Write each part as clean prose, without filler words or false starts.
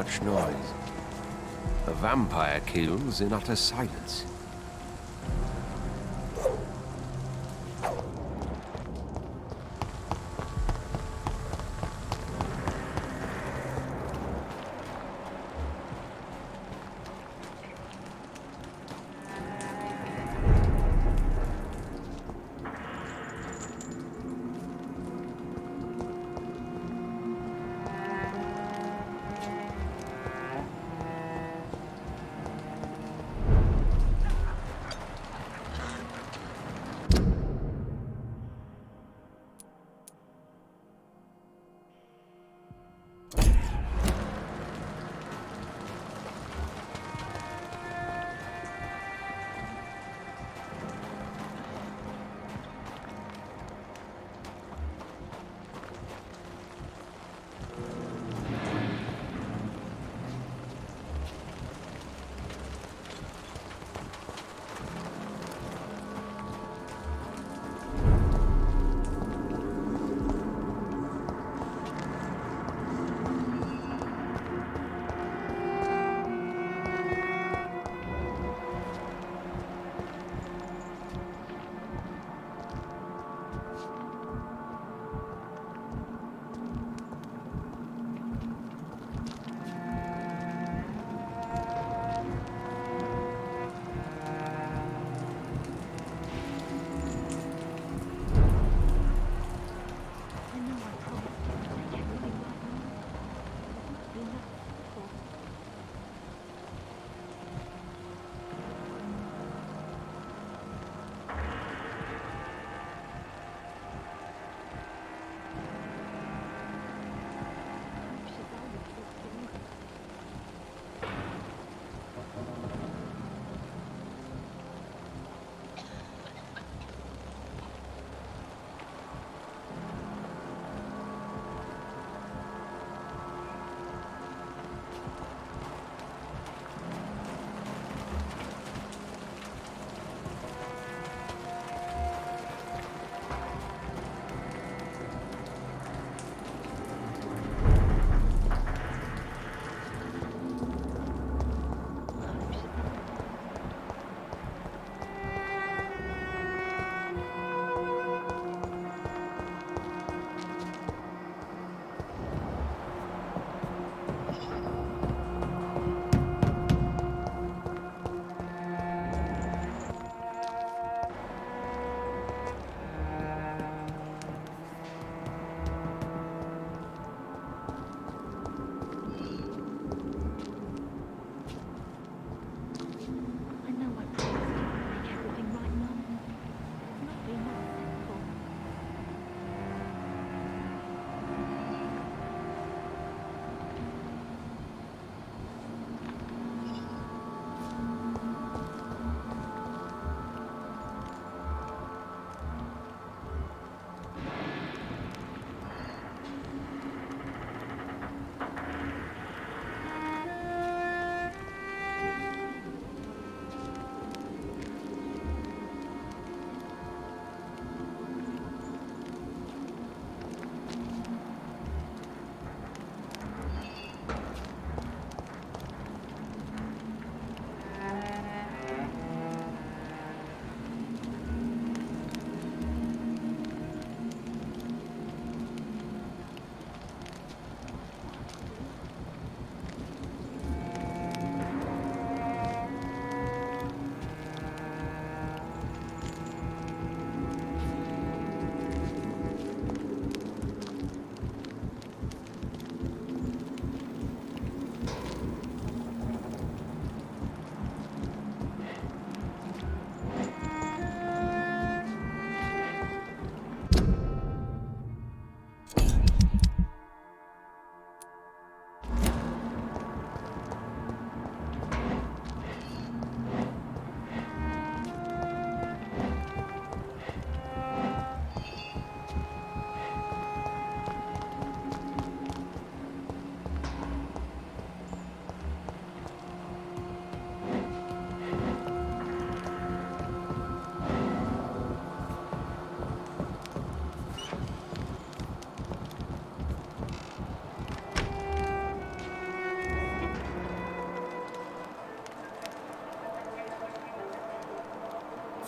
much noise. A vampire kills in utter silence.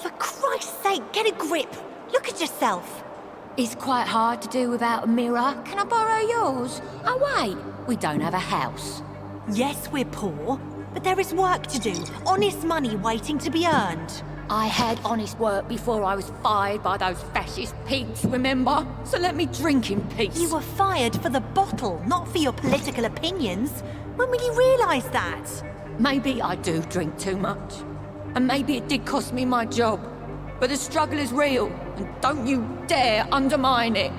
For Christ's sake, get a grip! Look at yourself! It's quite hard to do without a mirror. Can I borrow yours? Oh wait, we don't have a house. Yes, we're poor, but there is work to do. Honest money waiting to be earned. I had honest work before I was fired by those fascist pigs, remember? So let me drink in peace. You were fired for the bottle, not for your political opinions. When will you realise that? Maybe I do drink too much. And maybe it did cost me my job. But the struggle is real, and don't you dare undermine it.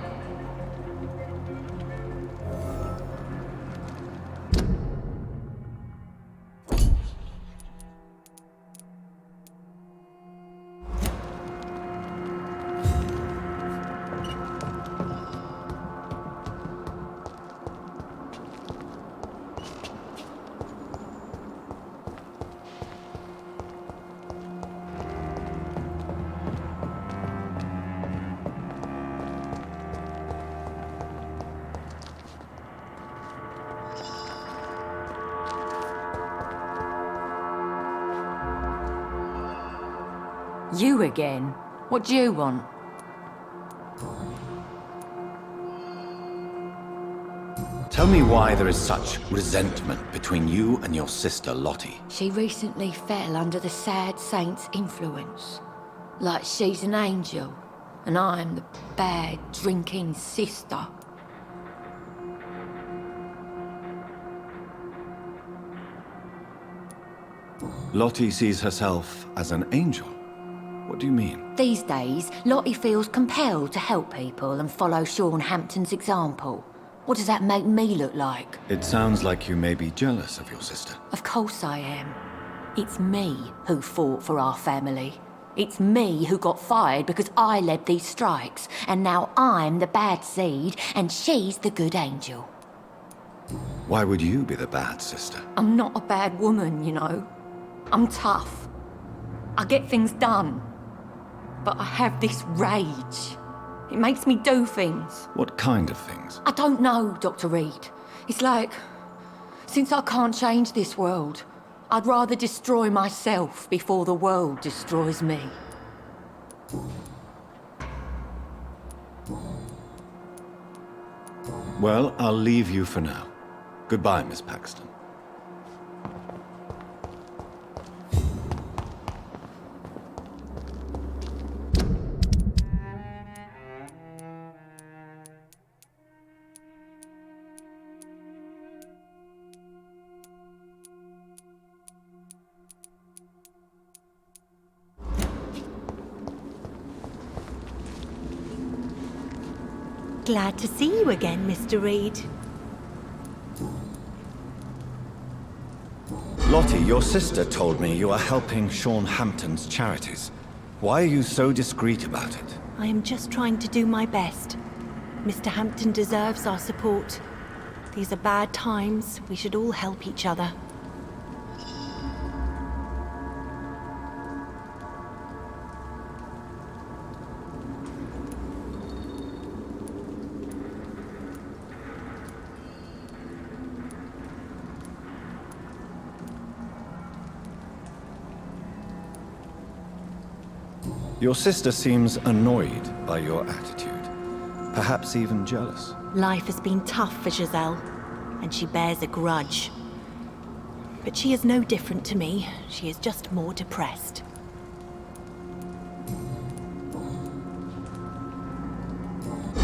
You again? What do you want? Tell me why there is such resentment between you and your sister Lottie. She recently fell under the sad saint's influence. Like she's an angel, and I'm the bad, drinking sister. Lottie sees herself as an angel. What do you mean? These days, Lottie feels compelled to help people and follow Sean Hampton's example. What does that make me look like? It sounds like you may be jealous of your sister. Of course I am. It's me who fought for our family. It's me who got fired because I led these strikes, and now I'm the bad seed and she's the good angel. Why would you be the bad sister? I'm not a bad woman, you know. I'm tough. I get things done. But I have this rage. It makes me do things. What kind of things? I don't know, Dr. Reed. It's like, since I can't change this world, I'd rather destroy myself before the world destroys me. Well, I'll leave you for now. Goodbye, Miss Paxton. Glad to see you again, Mr. Reed. Lottie, your sister told me you are helping Sean Hampton's charities. Why are you so discreet about it? I am just trying to do my best. Mr. Hampton deserves our support. These are bad times. We should all help each other. Your sister seems annoyed by your attitude. Perhaps even jealous. Life has been tough for Giselle, and she bears a grudge. But she is no different to me. She is just more depressed.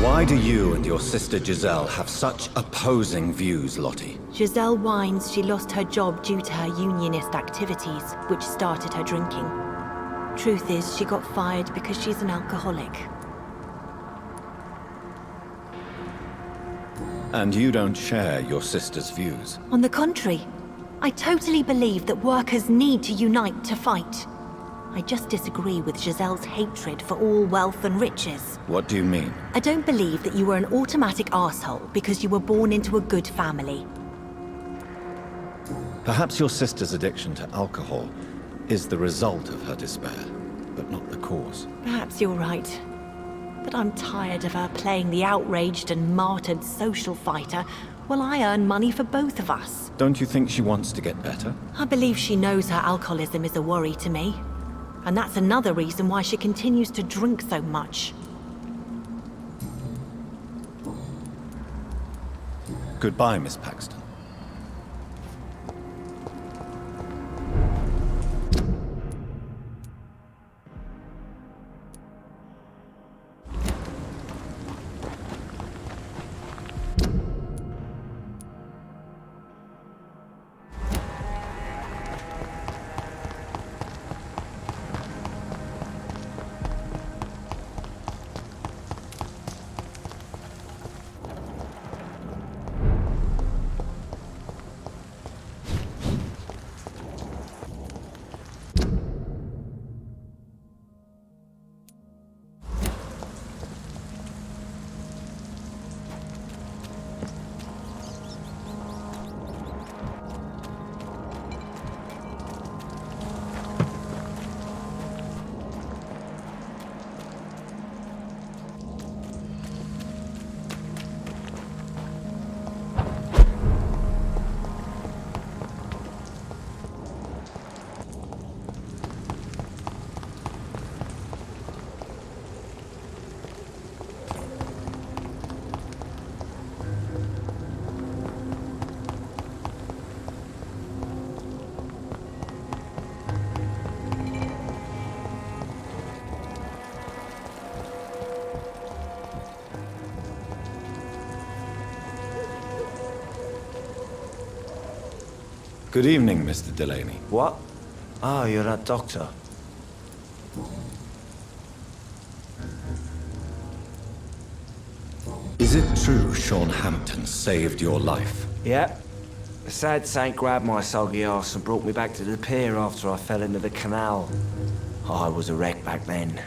Why do you and your sister Giselle have such opposing views, Lottie? Giselle whines she lost her job due to her unionist activities, which started her drinking. Truth is, she got fired because she's an alcoholic. And you don't share your sister's views? On the contrary, I totally believe that workers need to unite to fight. I just disagree with Giselle's hatred for all wealth and riches. What do you mean? I don't believe that you were an automatic arsehole because you were born into a good family. Perhaps your sister's addiction to alcohol is the result of her despair, but not the cause. Perhaps you're right. But I'm tired of her playing the outraged and martyred social fighter while I earn money for both of us. Don't you think she wants to get better? I believe she knows her alcoholism is a worry to me. And that's another reason why she continues to drink so much. Goodbye, Miss Paxton. Good evening, Mr. Delaney. What? Oh, you're that doctor. Is it true Sean Hampton saved your life? Yep. The sad saint grabbed my soggy ass and brought me back to the pier after I fell into the canal. I was a wreck back then.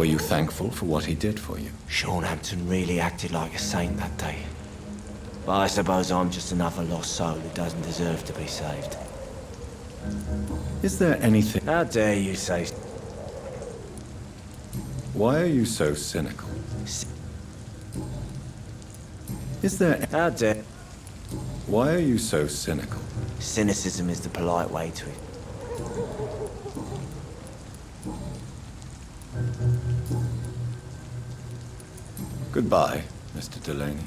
Were you thankful for what he did for you? Sean Hampton really acted like a saint that day. But I suppose I'm just another lost soul who doesn't deserve to be saved. Is there anything... How dare you say... Why are you so cynical? Is there... How dare... Why are you so cynical? Cynicism is the polite way to it. Goodbye, Mr. Delaney.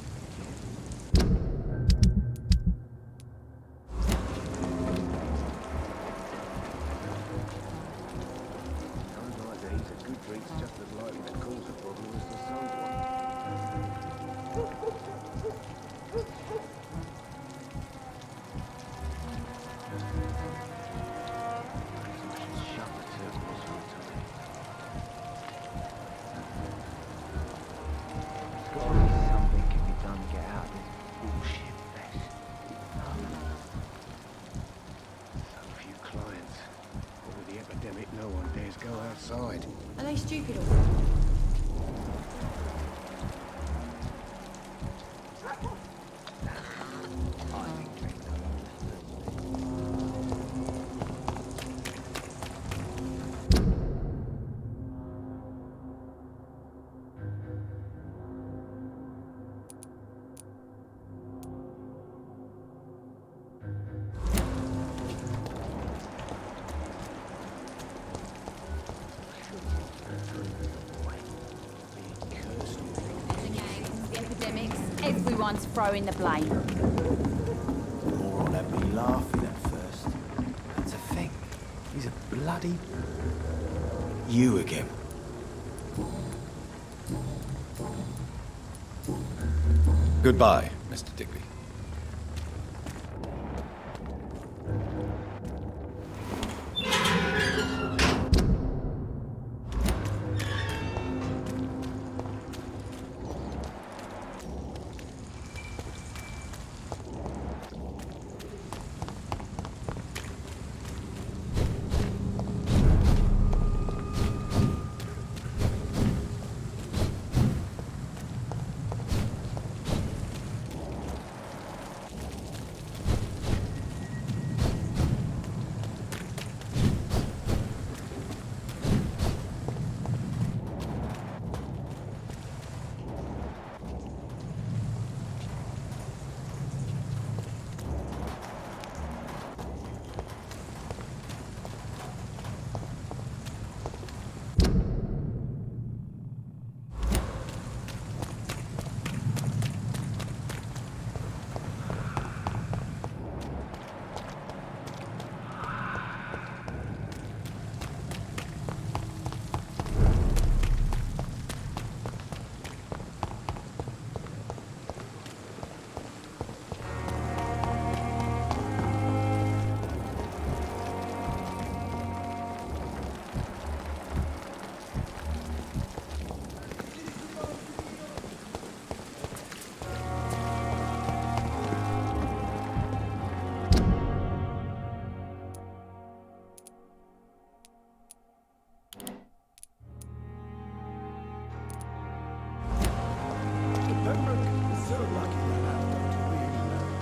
Are they stupid or everyone's throwing the blame. More on had me laughing at first. But to think, he's a bloody... You again. Goodbye, Mr. Digby.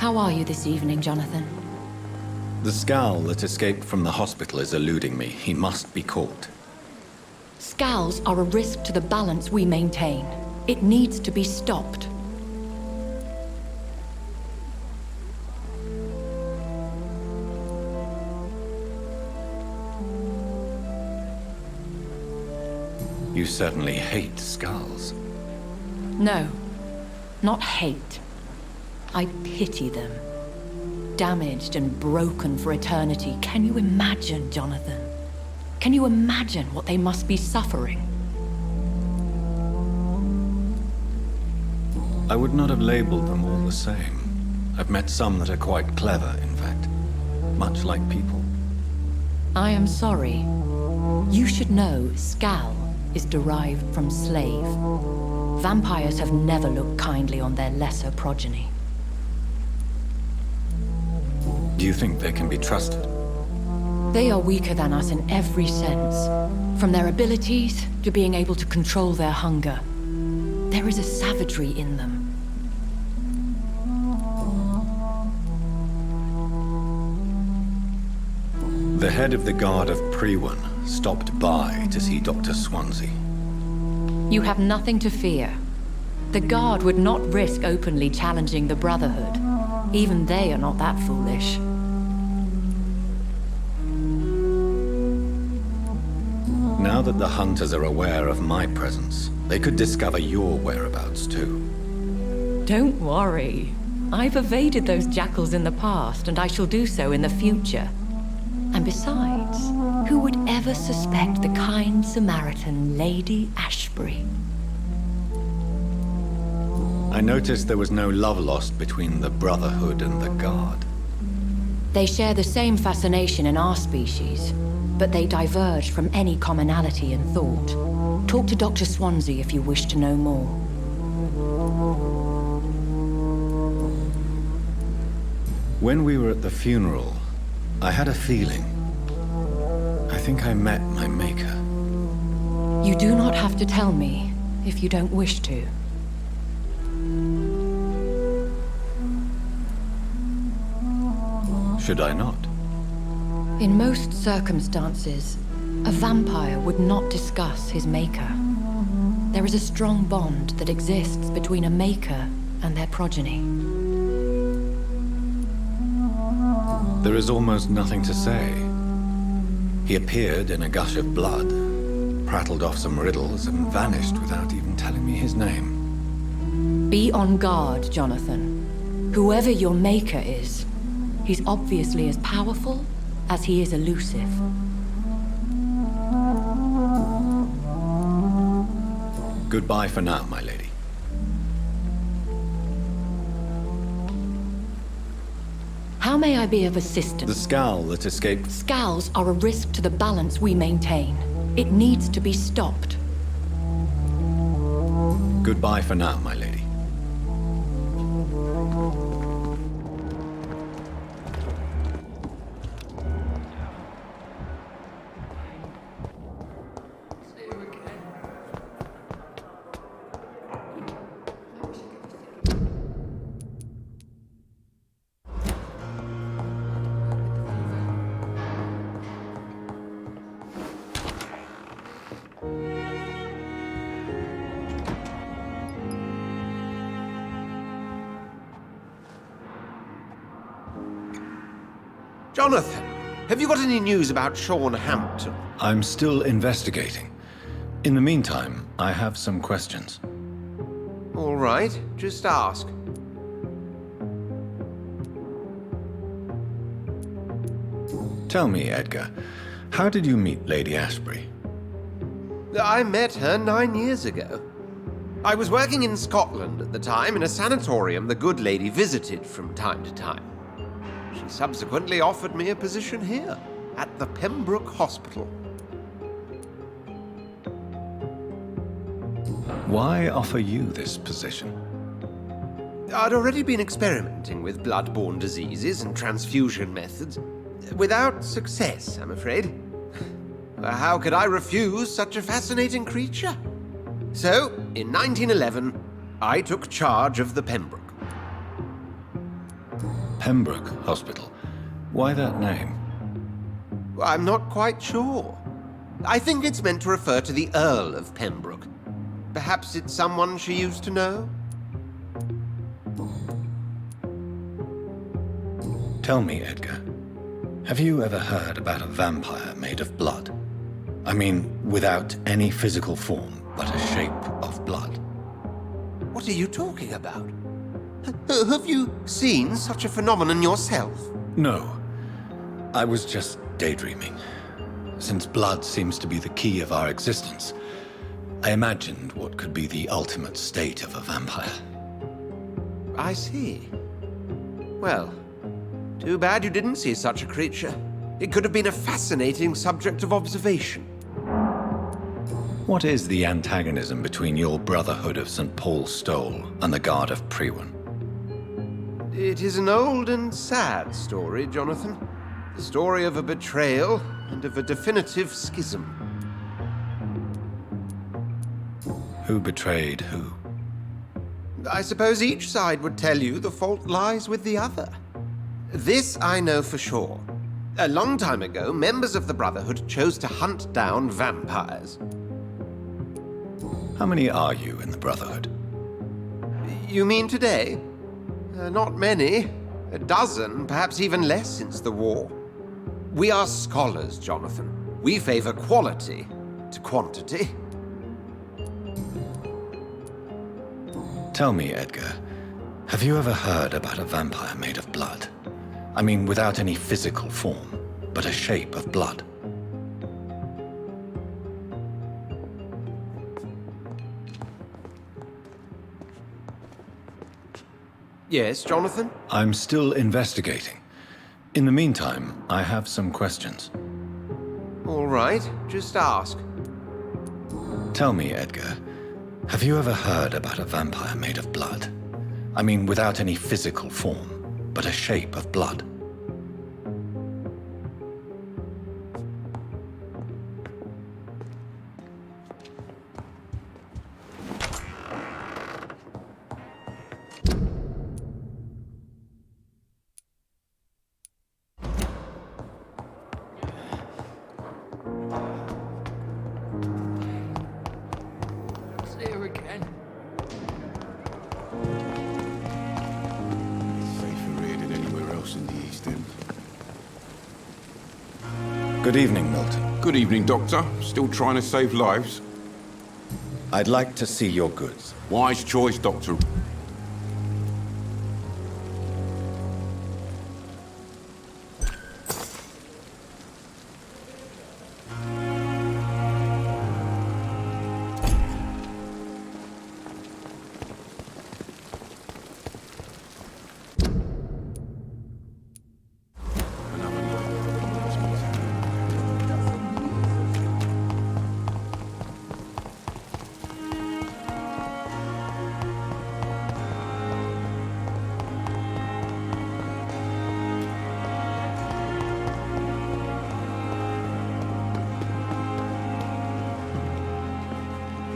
How are you this evening, Jonathan? The scowl that escaped from the hospital is eluding me. He must be caught. Scowls are a risk to the balance we maintain. It needs to be stopped. You certainly hate scowls. No, not hate. I pity them. Damaged and broken for eternity. Can you imagine, Jonathan? Can you imagine what they must be suffering? I would not have labeled them all the same. I've met some that are quite clever, in fact. Much like people. I am sorry. You should know scowl is derived from slave. Vampires have never looked kindly on their lesser progeny. Do you think they can be trusted? They are weaker than us in every sense. From their abilities to being able to control their hunger. There is a savagery in them. The head of the guard of Prewan stopped by to see Dr. Swansea. You have nothing to fear. The guard would not risk openly challenging the Brotherhood. Even they are not that foolish. Now that the hunters are aware of my presence, they could discover your whereabouts too. Don't worry. I've evaded those jackals in the past, and I shall do so in the future. And besides, who would ever suspect the kind Samaritan Lady Ashbury? I noticed there was no love lost between the Brotherhood and the Guard. They share the same fascination in our species, but they diverge from any commonality in thought. Talk to Dr. Swansea if you wish to know more. When we were at the funeral, I had a feeling. I think I met my maker. You do not have to tell me if you don't wish to. Should I not? In most circumstances, a vampire would not discuss his maker. There is a strong bond that exists between a maker and their progeny. There is almost nothing to say. He appeared in a gush of blood, prattled off some riddles, and vanished without even telling me his name. Be on guard, Jonathan. Whoever your maker is, he's obviously as powerful as he is elusive. Goodbye for now, my lady. How may I be of assistance? The scowl that escaped... Scowls are a risk to the balance we maintain. It needs to be stopped. Goodbye for now, my lady. Jonathan, have you got any news about Sean Hampton? I'm still investigating. In the meantime, I have some questions. All right, just ask. Tell me, Edgar, how did you meet Lady Ashbury? I met her 9 years ago. I was working in Scotland at the time in a sanatorium the good lady visited from time to time. She subsequently offered me a position here, at the Pembroke Hospital. Why offer you this position? I'd already been experimenting with bloodborne diseases and transfusion methods. Without success, I'm afraid. How could I refuse such a fascinating creature? So, in 1911, I took charge of the Pembroke. Pembroke Hospital. Why that name? I'm not quite sure. I think it's meant to refer to the Earl of Pembroke. Perhaps it's someone she used to know? Tell me, Edgar, have you ever heard about a vampire made of blood? I mean, without any physical form, but a shape of blood. What are you talking about? Have you seen such a phenomenon yourself? No, I was just daydreaming. Since blood seems to be the key of our existence, I imagined what could be the ultimate state of a vampire. I see. Well, too bad you didn't see such a creature. It could have been a fascinating subject of observation. What is the antagonism between your Brotherhood of St. Paul's Stole and the Guard of Priwen? It is an old and sad story, Jonathan. The story of a betrayal and of a definitive schism. Who betrayed who? I suppose each side would tell you the fault lies with the other. This I know for sure. A long time ago, members of the Brotherhood chose to hunt down vampires. How many are you in the Brotherhood? You mean today? Not many. A dozen, perhaps even less since the war. We are scholars, Jonathan. We favor quality to quantity. Tell me, Edgar, have you ever heard about a vampire made of blood? I mean, without any physical form, but a shape of blood. Yes, Jonathan? I'm still investigating. In the meantime, I have some questions. All right, just ask. Tell me, Edgar, have you ever heard about a vampire made of blood? I mean, without any physical form, but a shape of blood. Good evening, Milton. Good evening, Doctor. Still trying to save lives? I'd like to see your goods. Wise choice, Doctor.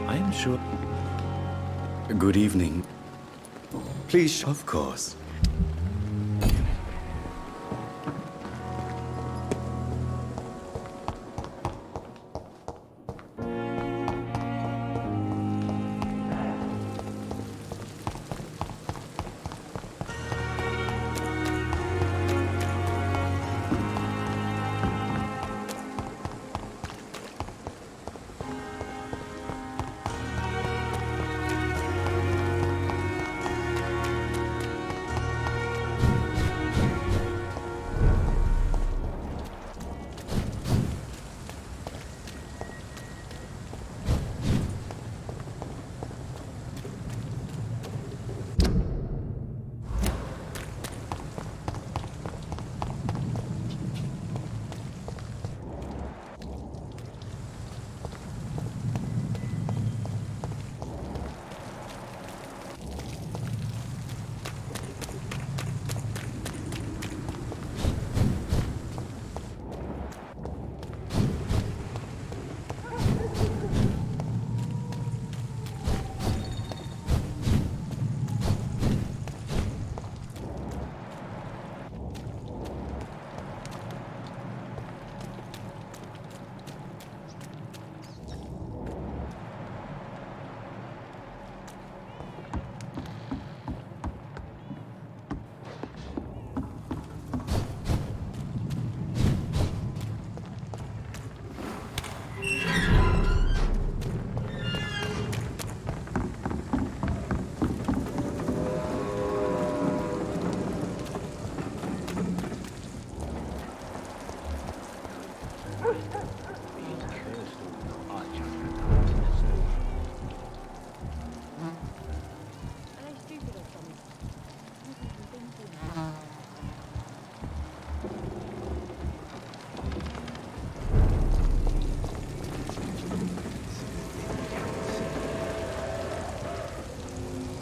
I am sure. Good evening. Please, of course. Being cursed or not, I just